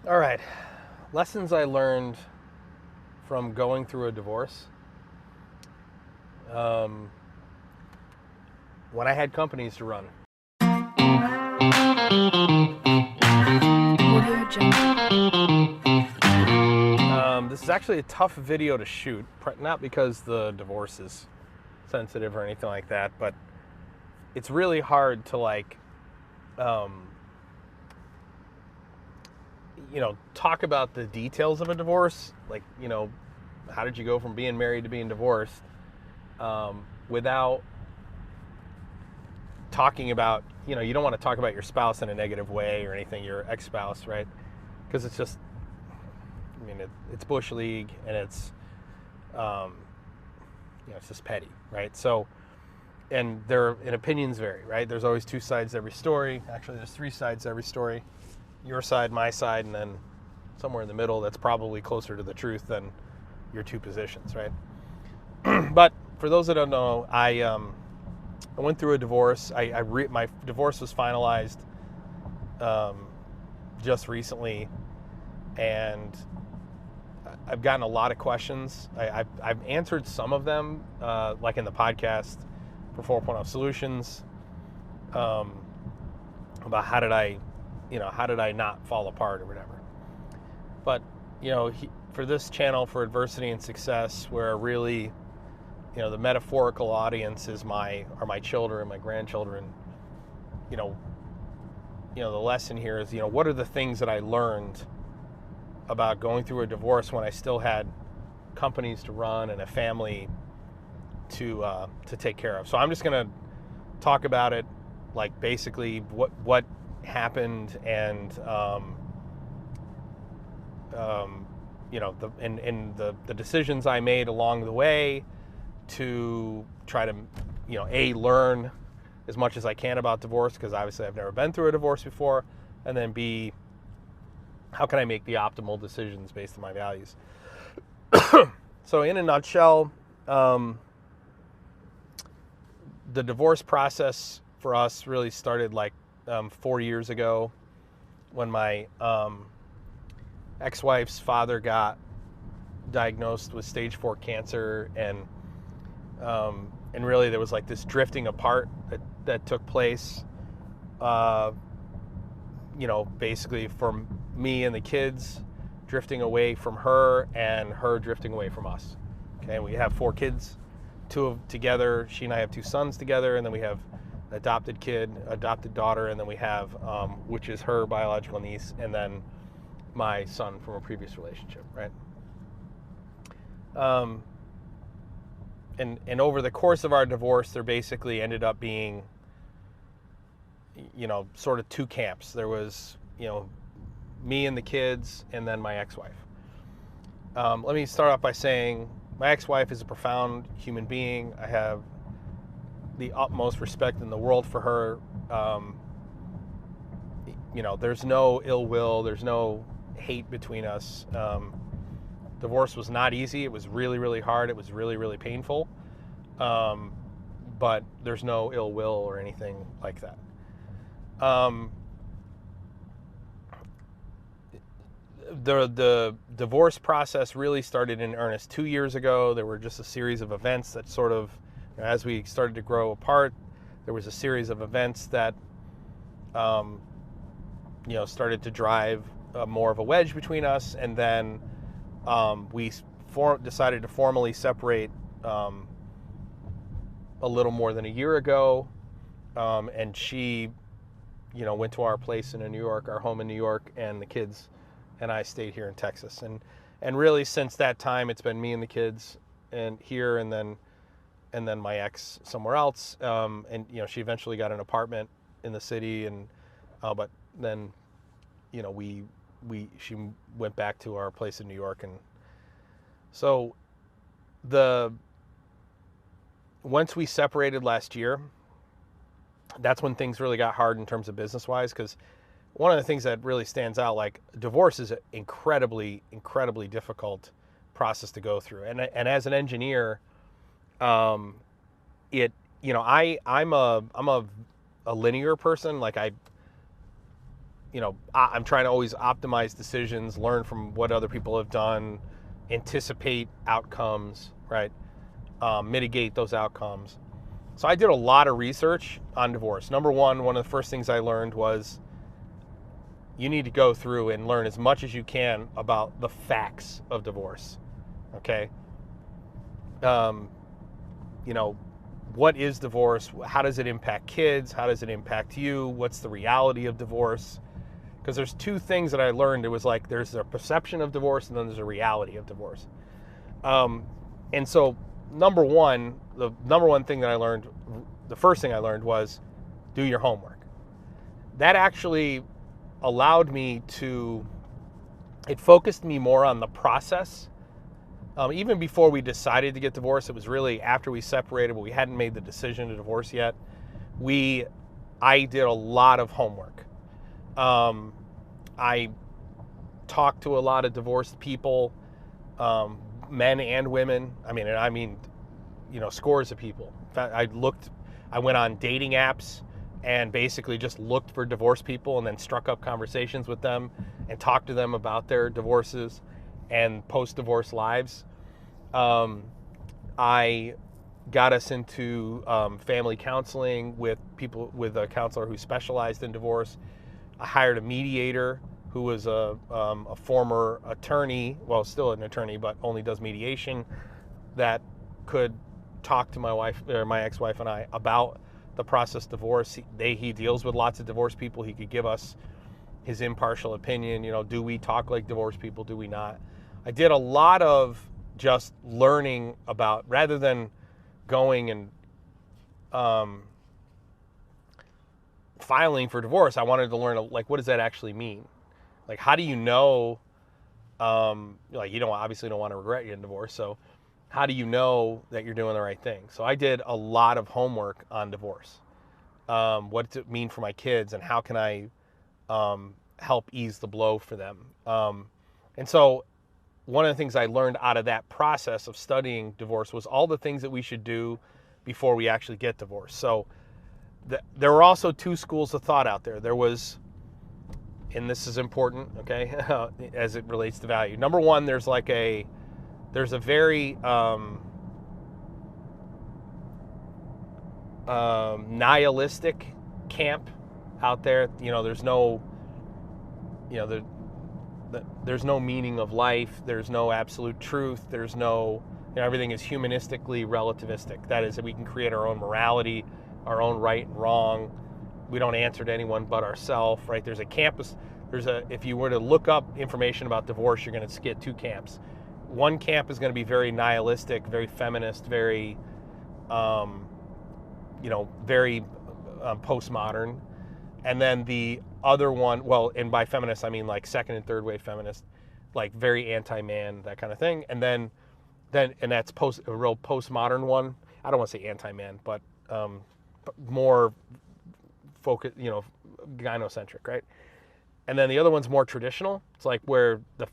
All right. Lessons I learned from going through a divorce. Um, when I had companies to run. Audio Jungle. This is actually a tough video to shoot, not because the divorce is sensitive or anything like that, but it's really hard to um, talk about the details of a divorce. How did you go from being married to being divorced, without talking about, you don't want to talk about your spouse in a negative way or anything, your ex-spouse, right? Because it's just, it's Bush League, and it's, it's just petty, right? So, and opinions vary, right? There's always two sides to every story. Actually, there's three sides to every story. Your side, my side, and then somewhere in the middle that's probably closer to the truth than your two positions, right? But for those that don't know, I went through a divorce. My divorce was finalized just recently, and I've gotten a lot of questions. I've answered some of them, like in the podcast for 4.0 Solutions, about how did I not fall apart or whatever. But for this channel, for Adversity and Success, where really, the metaphorical audience are my children, my grandchildren. The lesson here is, what are the things that I learned about going through a divorce when I still had companies to run and a family to take care of. So I'm just going to talk about it, like basically what happened, and the decisions I made along the way to try to learn as much as I can about divorce, because obviously I've never been through a divorce before, and then B, how can I make the optimal decisions based on my values. So in a nutshell, the divorce process for us really started 4 years ago, when my ex-wife's father got diagnosed with stage 4 cancer, and really there was this drifting apart that took place, basically from me and the kids drifting away from her, and her drifting away from us. Okay, we have 4 kids, 2 together. She and I have 2 sons together, and then we have an adopted daughter, and then we have, which is her biological niece, and then my son from a previous relationship, right? And over the course of our divorce, there basically ended up being, sort of 2 camps. There was, me and the kids, and then my ex-wife. Let me start off by saying my ex-wife is a profound human being. I have the utmost respect in the world for her. There's no ill will. There's no hate between us. Divorce was not easy. It was really, really hard. It was really, really painful. But there's no ill will or anything like that. The divorce process really started in earnest 2 years ago. There were just a series of events that sort of, as we started to grow apart, there was a series of events that, started to drive more of a wedge between us. And then we decided to formally separate a little more than a year ago. And she, went to our place in New York, our home in New York, and the kids and I stayed here in Texas. And really since that time, it's been me and the kids and here, and then my ex somewhere else. And she eventually got an apartment in the city, and but then she went back to our place in New York. And so once we separated last year, that's when things really got hard in terms of business wise, because one of the things that really stands out, divorce is an incredibly, incredibly difficult process to go through. And as an engineer, I'm a linear person. I'm trying to always optimize decisions, learn from what other people have done, anticipate outcomes, right? Mitigate those outcomes. So I did a lot of research on divorce. Number one of the first things I learned was you need to go through and learn as much as you can about the facts of divorce. Okay. What is divorce? How does it impact kids? How does it impact you? What's the reality of divorce? Because there's two things that I learned. It was like there's a perception of divorce and then there's a reality of divorce. And so the number one thing that I learned, the first thing I learned was do your homework. That actually allowed me it focused me more on the process. Even before we decided to get divorced, it was really after we separated, but we hadn't made the decision to divorce yet. I did a lot of homework. I talked to a lot of divorced people, men and women. I mean, scores of people. In fact, I went on dating apps and basically just looked for divorced people and then struck up conversations with them and talked to them about their divorces and post-divorce lives. I got us into family counseling with a counselor who specialized in divorce. I hired a mediator who was a former attorney, well, still an attorney, but only does mediation, that could talk to my ex-wife and I about the process of divorce. He deals with lots of divorced people. He could give us his impartial opinion. Do we talk like divorced people? Do we not? I did a lot of just learning about, rather than going and filing for divorce, I wanted to learn, like, what does that actually mean? Like, how do you know, you obviously don't want to regret getting divorced, so how do you know that you're doing the right thing? So I did a lot of homework on divorce. What does it mean for my kids, and how can I help ease the blow for them? And so one of the things I learned out of that process of studying divorce was all the things that we should do before we actually get divorced. So there were also two schools of thought out there. There was, and this is important, okay, as it relates to value. Number one, there's a very nihilistic camp out there. There's no meaning of life. There's no absolute truth. There's no, everything is humanistically relativistic. That is, that we can create our own morality, our own right and wrong. We don't answer to anyone but ourselves, right? If you were to look up information about divorce, you're going to get two camps. One camp is going to be very nihilistic, very feminist, very, very postmodern. And then the other one, well, and by feminist, I mean like second and third wave feminist, like very anti-man, that kind of thing. And then that's a real postmodern one. I don't want to say anti-man, but more focused, gynocentric, right? And then the other one's more traditional. It's like where the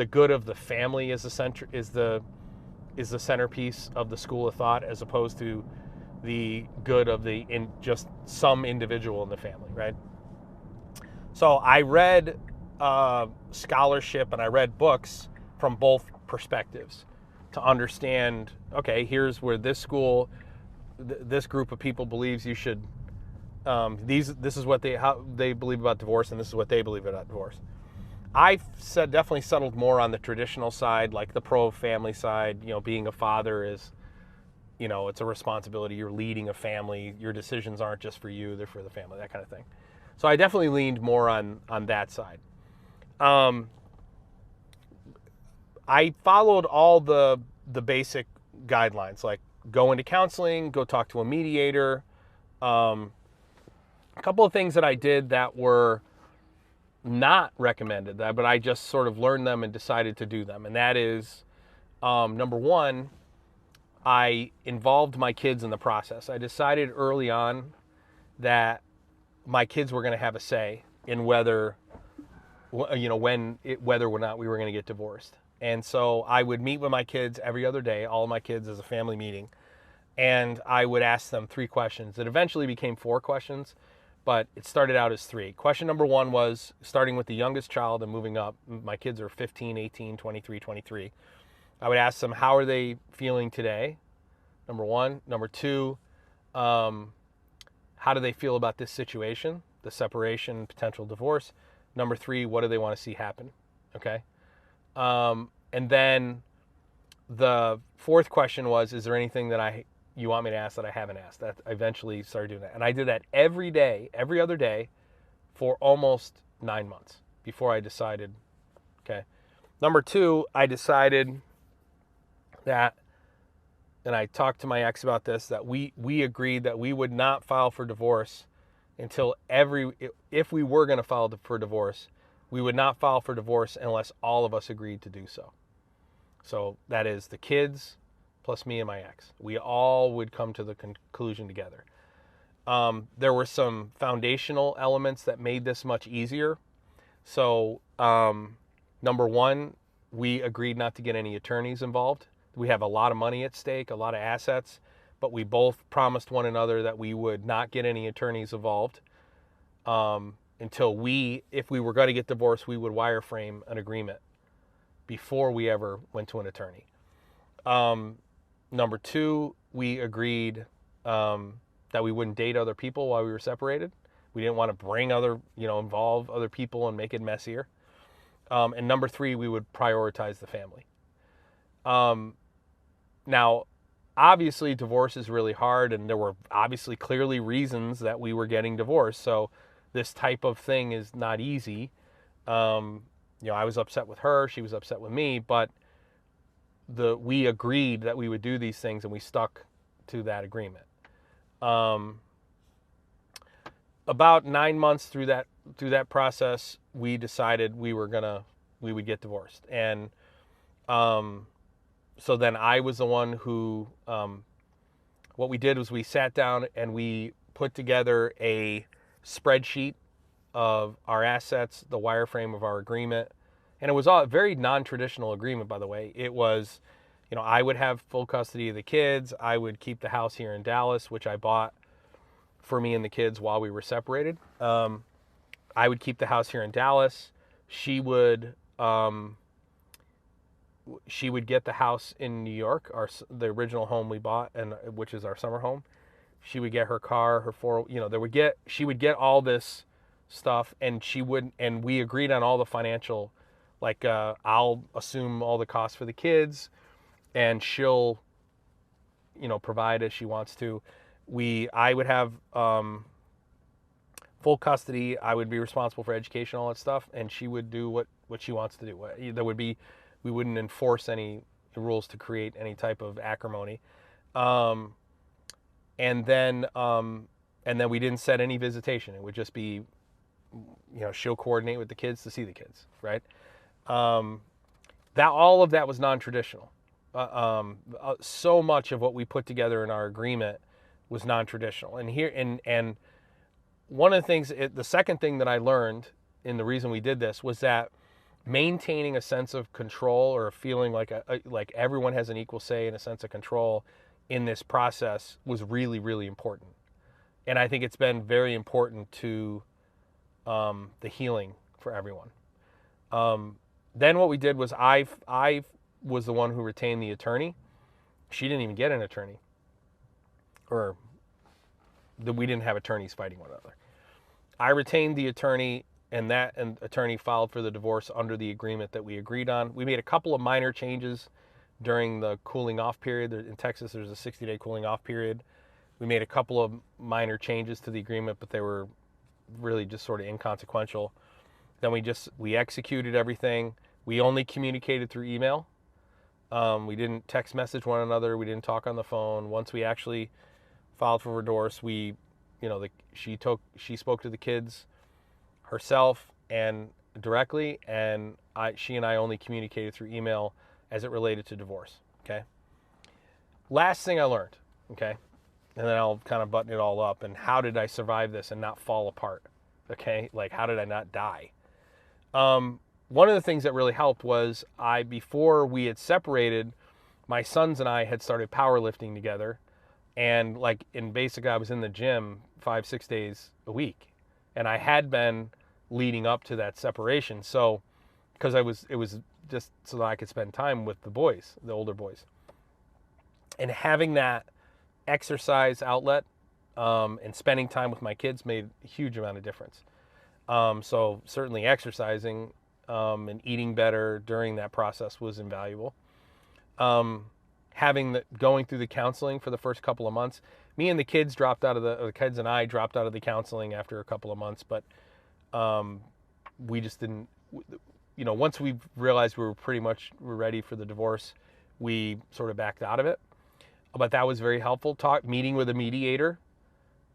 good of the family is the centerpiece of the school of thought, as opposed to the good of just some individual in the family, right? So I read scholarship and I read books from both perspectives to understand, okay, here's where this group of people believes you should, this is how they believe about divorce, and this is what they believe about divorce. I definitely settled more on the traditional side, like the pro-family side. Being a father is, it's a responsibility. You're leading a family. Your decisions aren't just for you, they're for the family, that kind of thing. So I definitely leaned more on that side. I followed all the basic guidelines, like go into counseling, go talk to a mediator. A couple of things that I did that were not recommended, but I just sort of learned them and decided to do them. And that is, number one, I involved my kids in the process. I decided early on that my kids were going to have a say in whether or not we were going to get divorced. And so I would meet with my kids every other day, all of my kids, as a family meeting. And I would ask them 3 questions. It eventually became 4 questions. but it started out as 3. Question number 1 was, starting with the youngest child and moving up. My kids are 15, 18, 23, 23. I would ask them, how are they feeling today? Number 1. Number 2, how do they feel about this situation, the separation, potential divorce? Number 3, what do they want to see happen? Okay. And then the 4th question was, is there anything that you want me to ask that I haven't asked? That I eventually started doing that. And I did that every day, every other day for almost 9 months before I decided, okay. Number 2, I decided that, and I talked to my ex about this, that we agreed that we would not file for divorce until if we were going to file for divorce, we would not file for divorce unless all of us agreed to do so. So that is the kids plus me and my ex. We all would come to the conclusion together. There were some foundational elements that made this much easier. So number 1, we agreed not to get any attorneys involved. We have a lot of money at stake, a lot of assets, but we both promised one another that we would not get any attorneys involved until if we were going to get divorced, we would wireframe an agreement before we ever went to an attorney. Number 2, we agreed that we wouldn't date other people while we were separated. We didn't want to bring involve other people and make it messier. And number 3, we would prioritize the family. Now, obviously, divorce is really hard, and there were obviously clearly reasons that we were getting divorced. So this type of thing is not easy. I was upset with her, she was upset with me, but we agreed that we would do these things, and we stuck to that agreement. About 9 months through that process, we decided we would get divorced, and so then I was the one who, what we did was we sat down and we put together a spreadsheet of our assets, the wireframe of our agreement. And it was all a very non-traditional agreement, by the way. It was, I would have full custody of the kids. I would keep the house here in Dallas, which I bought for me and the kids while we were separated. I would keep the house here in Dallas. She would get the house in New York, the original home we bought, and which is our summer home. She would get her car, she would get all this stuff, and we agreed on all the financial, I'll assume all the costs for the kids, and she'll, provide as she wants to. I would have full custody. I would be responsible for education, all that stuff, and she would do what she wants to do. We wouldn't enforce any rules to create any type of acrimony. And then we didn't set any visitation. It would just be, she'll coordinate with the kids to see the kids, right? All of that was non-traditional. So much of what we put together in our agreement was non-traditional. And one of the things, the second thing that I learned, and the reason we did this, was that maintaining a sense of control, or a feeling like everyone has an equal say and a sense of control in this process, was really, really important. And I think it's been very important to the healing for everyone. Then what we did was I was the one who retained the attorney. She didn't even get an attorney, we didn't have attorneys fighting one another. I retained the attorney, and that attorney filed for the divorce under the agreement that we agreed on. We made a couple of minor changes during the cooling off period. In Texas, there's a 60-day cooling off period. We made a couple of minor changes to the agreement, but they were really just sort of inconsequential. Then we executed everything. We only communicated through email. We didn't text message one another. We didn't talk on the phone. Once we actually filed for divorce, she spoke to the kids herself and directly, and she and I only communicated through email as it related to divorce. Okay. Last thing I learned. Okay. And then I'll kind of button it all up. And how did I survive this and not fall apart? Okay. How did I not die? One of the things that really helped was before we had separated, my sons and I had started powerlifting together. And basically I was in the gym 5-6 days a week. and I had been leading up to that separation. So, because it was just so that I could spend time with the boys, the older boys, and having that exercise outlet and spending time with my kids made a huge amount of difference. So certainly exercising and eating better during that process was invaluable. Going through the counseling for the first couple of months, me and the kids the kids and I dropped out of the counseling after a couple of months, but we just didn't, once we realized we were ready for the divorce, we sort of backed out of it. But that was very helpful. Meeting with a mediator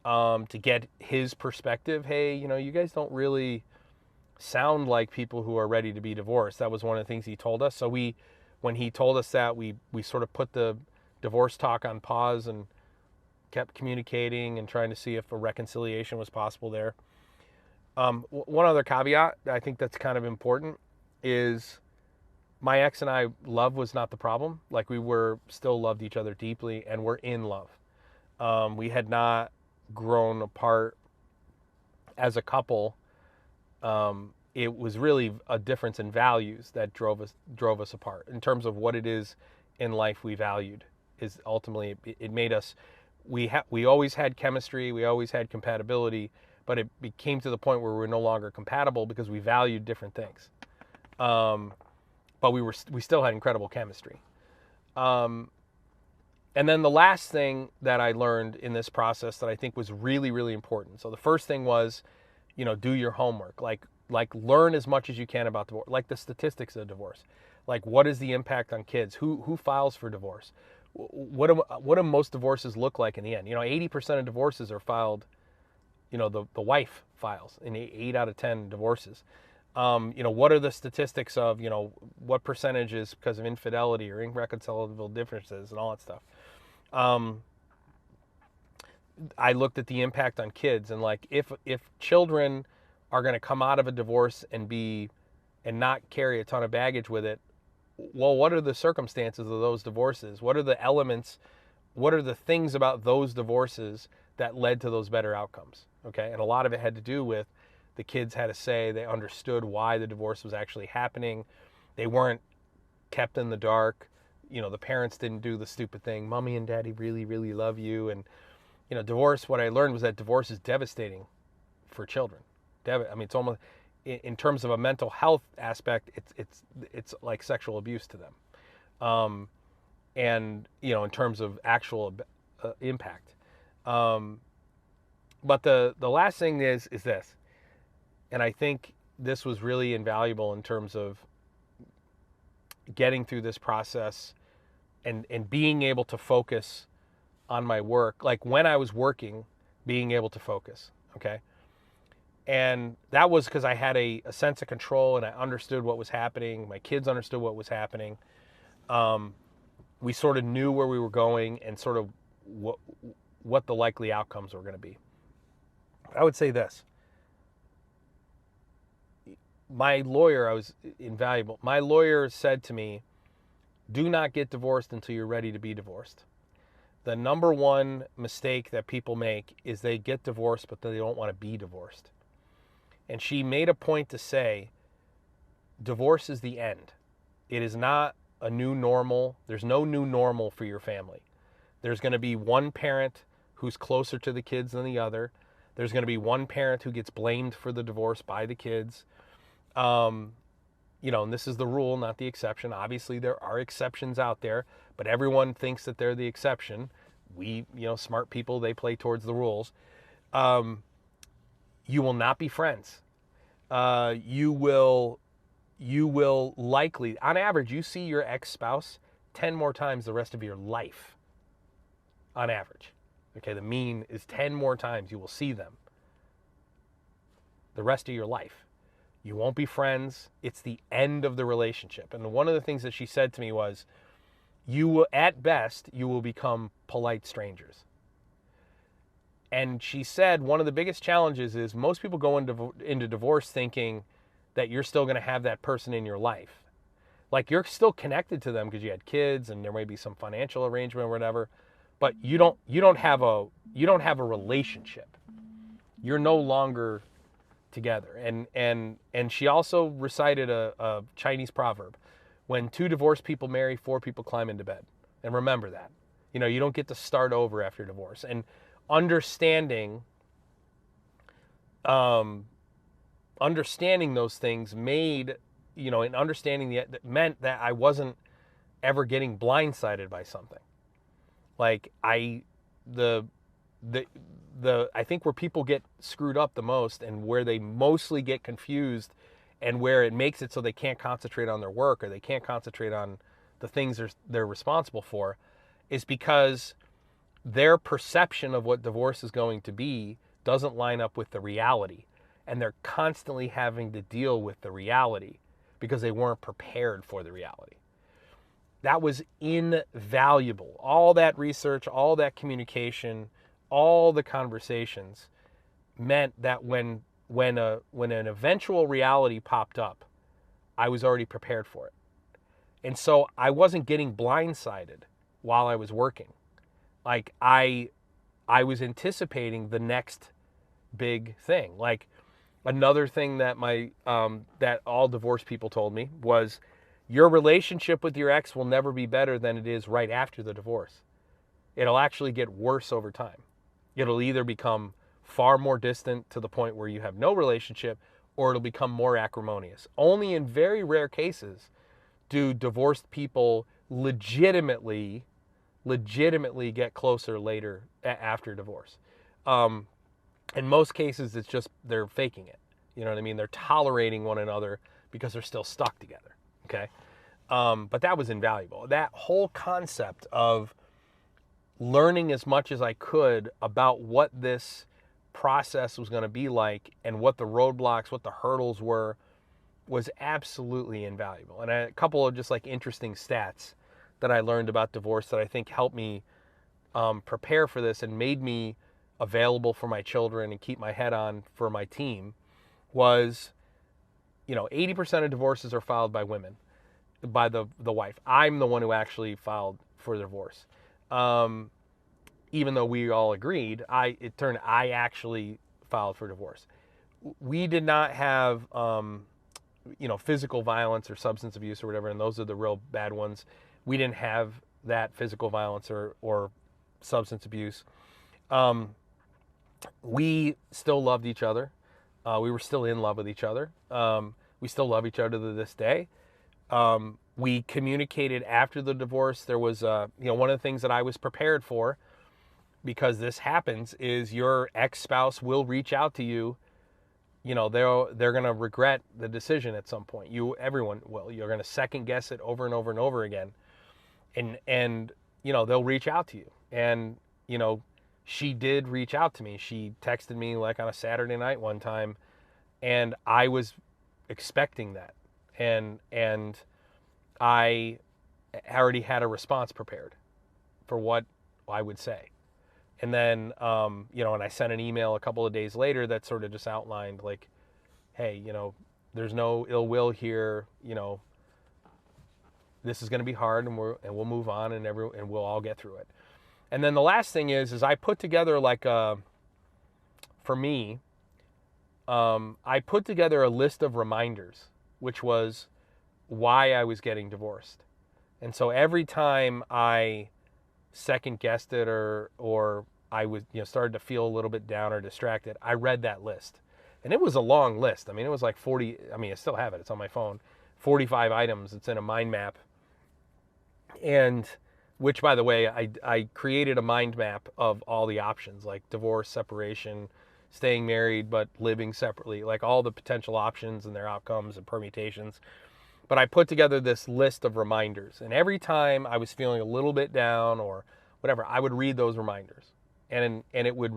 to get his perspective. Hey, you guys don't really sound like people who are ready to be divorced. That was one of the things he told us. So when he told us that, we sort of put the divorce talk on pause and kept communicating and trying to see if a reconciliation was possible there. One other caveat I think that's kind of important is my ex and I, love was not the problem. Like, we were still loved each other deeply and we're in love. We had not grown apart as a couple. It was really a difference in values that drove us apart in terms of what it is in life we valued. Is ultimately it made us. We always had chemistry, we always had compatibility, but it came to the point where we were no longer compatible because we valued different things. But we still had incredible chemistry. And then the last thing that I learned in this process that I think was really, really important. So the first thing was, do your homework. Like learn as much as you can about divorce, like the statistics of divorce. Like, what is the impact on kids? Who files for divorce? What do most divorces look like in the end? 80% of divorces are filed, the wife files in 8 out of 10 divorces. What are the statistics of, what percentage is because of infidelity or irreconcilable differences and all that stuff. I looked at the impact on kids, and like if children are going to come out of a divorce and not carry a ton of baggage with it, well, what are the circumstances of those divorces? What are the elements? What are the things about those divorces that led to those better outcomes? Okay, and a lot of it had to do with the kids had a say. They understood why the divorce was actually happening. They weren't kept in the dark. The parents didn't do the stupid thing. Mommy and daddy really, really love you. And, divorce, what I learned was that divorce is devastating for children. It's almost, in terms of a mental health aspect, it's like sexual abuse to them. And, in terms of actual impact. But the last thing is this. And I think this was really invaluable in terms of getting through this process and being able to focus on my work. Like, when I was working, being able to focus, okay? And that was because I had a sense of control and I understood what was happening. My kids understood what was happening. We sort of knew where we were going and sort of what the likely outcomes were going to be. I would say this. My lawyer, I was invaluable. My lawyer said to me, do not get divorced until you're ready to be divorced. The number one mistake that people make is they get divorced, but they don't want to be divorced. And she made a point to say, divorce is the end. It is not a new normal. There's no new normal for your family. There's going to be one parent who's closer to the kids than the other. There's going to be one parent who gets blamed for the divorce by the kids. And this is the rule, not the exception. Obviously, there are exceptions out there, but everyone thinks that they're the exception. We, smart people, they play towards the rules. You will not be friends. You will likely, on average, you see your ex-spouse 10 more times the rest of your life. On average. Okay, the mean is 10 more times you will see them the rest of your life. You won't be friends. It's the end of the relationship. And one of the things that she said to me was, at best, you will become polite strangers. And she said one of the biggest challenges is most people go into divorce thinking that you're still going to have that person in your life. Like, you're still connected to them because you had kids and there may be some financial arrangement or whatever, but you don't have a relationship. You're no longer together. And she also recited a Chinese proverb: when two divorced people marry, four people climb into bed. And remember that. You don't get to start over after divorce. And understanding understanding those things made, and understanding that meant that I wasn't ever getting blindsided by something. Like the I think where people get screwed up the most, and where they mostly get confused, and where it makes it so they can't concentrate on their work, or they can't concentrate on the things they're responsible for, is because their perception of what divorce is going to be doesn't line up with the reality. And they're constantly having to deal with the reality because they weren't prepared for the reality. That was invaluable. All that research, all that communication, all the conversations meant that when an eventual reality popped up, I was already prepared for it. And so I wasn't getting blindsided while I was working. Like I was anticipating the next big thing. Like another thing that that all divorced people told me was, your relationship with your ex will never be better than it is right after the divorce. It'll actually get worse over time. It'll either become far more distant to the point where you have no relationship, or it'll become more acrimonious. Only in very rare cases do divorced people legitimately get closer later after divorce. In most cases, it's just they're faking it. You know what I mean? They're tolerating one another because they're still stuck together. Okay? But that was invaluable. That whole concept of learning as much as I could about what this process was going to be like, and what the roadblocks, what the hurdles were, was absolutely invaluable. And a couple of just like interesting stats that I learned about divorce that I think helped me prepare for this and made me available for my children and keep my head on for my team was, 80% of divorces are filed by women, by the wife. I'm the one who actually filed for divorce. Even though we all agreed, I actually filed for divorce. We did not have, physical violence or substance abuse or whatever, and those are the real bad ones. We didn't have that physical violence or substance abuse. We still loved each other. We were still in love with each other. We still love each other to this day. We communicated after the divorce. There was, one of the things that I was prepared for, because this happens, is your ex-spouse will reach out to you. They're going to regret the decision at some point. Everyone will. You're going to second guess it over and over and over again. And they'll reach out to you. And, she did reach out to me. She texted me like on a Saturday night one time, and I was expecting that. And I already had a response prepared for what I would say. And then, and I sent an email a couple of days later that sort of just outlined like, hey, there's no ill will here. This is going to be hard, and we'll move on, and we'll all get through it. And then the last thing is I put together for me, I put together a list of reminders, which was why I was getting divorced. And so every time I second guessed it or I was started to feel a little bit down or distracted, I read that list. And it was a long list. I mean, it was like 40, I still have it. It's on my phone. 45 items. It's in a mind map. And which, by the way, I created a mind map of all the options, like divorce, separation, staying married but living separately, like all the potential options and their outcomes and permutations. But I put together this list of reminders, and every time I was feeling a little bit down or whatever, I would read those reminders, and it would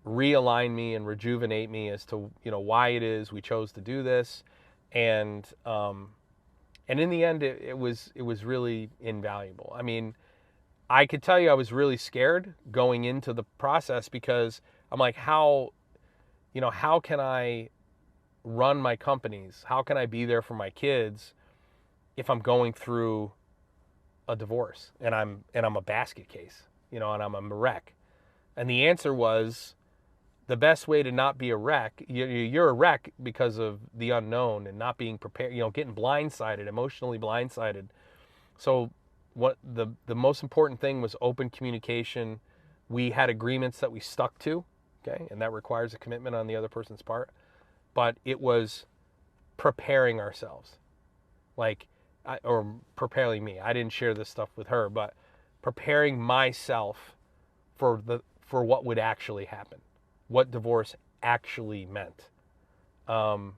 realign me and rejuvenate me as to why it is we chose to do this, and in the end it was really invaluable. I mean, I could tell you I was really scared going into the process, because I'm like, how can I run my companies? How can I be there for my kids if I'm going through a divorce and I'm a basket case, and I'm a wreck? And the answer was the best way to not be a wreck, you're a wreck because of the unknown and not being prepared, getting blindsided, emotionally blindsided. So what the most important thing was open communication. We had agreements that we stuck to, okay? And that requires a commitment on the other person's part. But it was preparing ourselves. Or preparing me. I didn't share this stuff with her, but preparing myself for what would actually happen, what divorce actually meant. And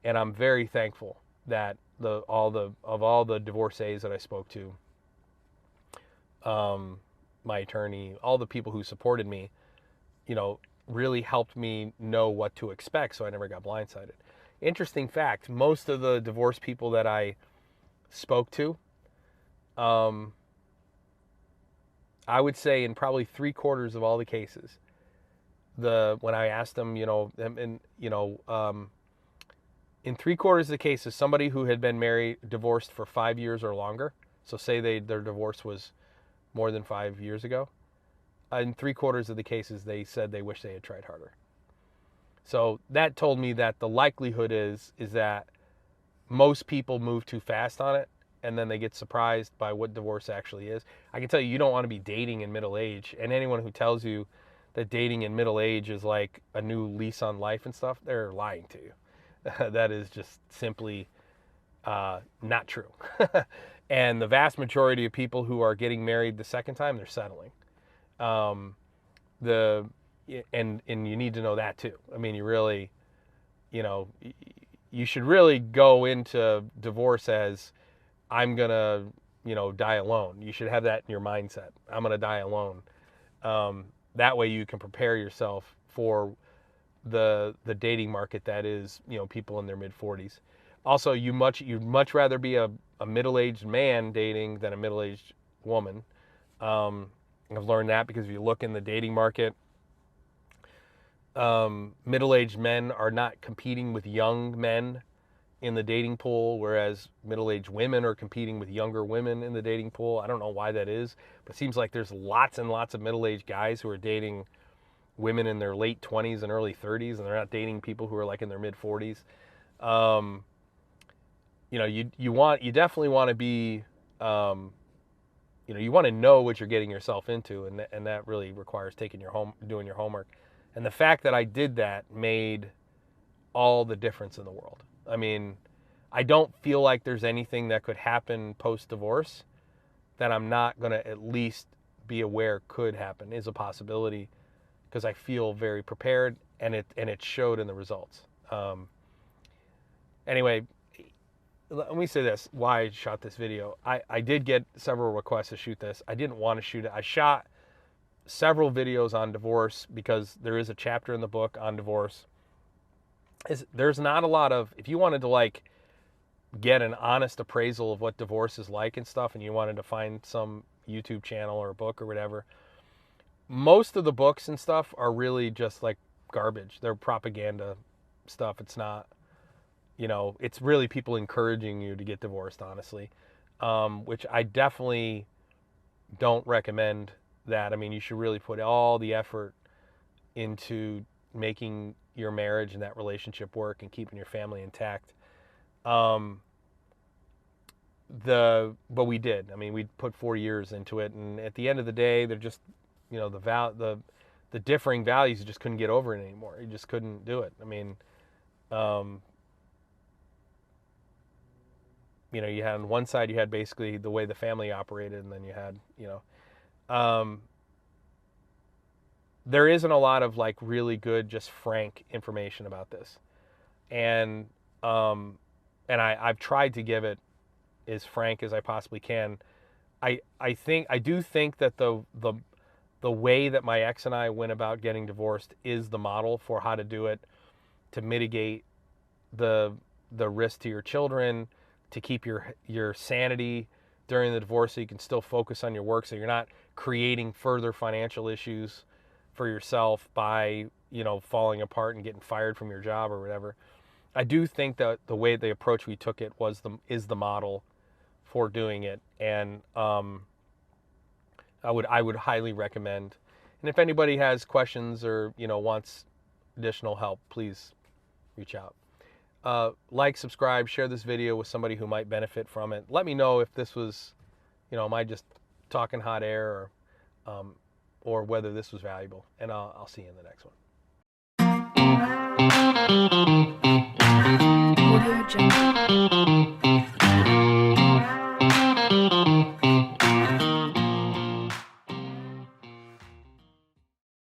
I'm very thankful that all the divorcees that I spoke to, my attorney, all the people who supported me, really helped me know what to expect, so I never got blindsided. Interesting fact, most of the divorce people that I spoke to, I would say in probably 3/4 of all the cases, when I asked them, in 3/4 of the cases, somebody who had been divorced for 5 years or longer, so say their divorce was more than 5 years ago, in 3/4 of the cases, they said they wish they had tried harder. So that told me that the likelihood is that most people move too fast on it, and then they get surprised by what divorce actually is. I can tell you don't want to be dating in middle age, and anyone who tells you that dating in middle age is like a new lease on life and stuff, they're lying to you. That is just simply not true. And the vast majority of people who are getting married the second time, they're settling. And you need to know that too. I mean, you really, you should really go into divorce as I'm gonna, die alone. You should have that in your mindset. I'm gonna die alone. That way you can prepare yourself for the dating market that is, people in their mid 40s. Also, you'd much rather be a middle-aged man dating than a middle-aged woman. I've learned that because if you look in the dating market, middle-aged men are not competing with young men in the dating pool, whereas middle-aged women are competing with younger women in the dating pool. I don't know why that is, but it seems like there's lots and lots of middle-aged guys who are dating women in their late 20s and early 30s, and they're not dating people who are like in their mid 40s. You definitely want to be, you want to know what you're getting yourself into, and that really requires doing your homework. And the fact that I did that made all the difference in the world. I mean, I don't feel like there's anything that could happen post-divorce that I'm not going to at least be aware could happen, is a possibility, because I feel very prepared, and it showed in the results. Anyway, let me say this, why I shot this video. I did get several requests to shoot this. I didn't want to shoot it. I shot several videos on divorce because there is a chapter in the book on divorce. There's not a lot of, if you wanted to get an honest appraisal of what divorce is like and stuff, and you wanted to find some YouTube channel or a book or whatever, most of the books and stuff are really just like garbage. They're propaganda stuff. It's not, it's really people encouraging you to get divorced, honestly, which I definitely don't recommend that. I mean, you should really put all the effort into making your marriage and that relationship work and keeping your family intact. But we did. I mean, we put 4 years into it, and at the end of the day, they're just, the differing values, you just couldn't get over it anymore. You just couldn't do it. I mean, you had on one side, you had basically the way the family operated, and then you had, there isn't a lot of really good, just frank information about this. And I've tried to give it as frank as I possibly can. I do think that the way that my ex and I went about getting divorced is the model for how to do it, to mitigate the risk to your children, to keep your sanity during the divorce so you can still focus on your work, so you're not creating further financial issues for yourself by, falling apart and getting fired from your job or whatever. I do think that the approach we took it is the model for doing it, and I would highly recommend. And if anybody has questions or, wants additional help, please reach out. Like, subscribe, share this video with somebody who might benefit from it. Let me know if this was, am I just talking hot air, or whether this was valuable. And I'll see you in the next one.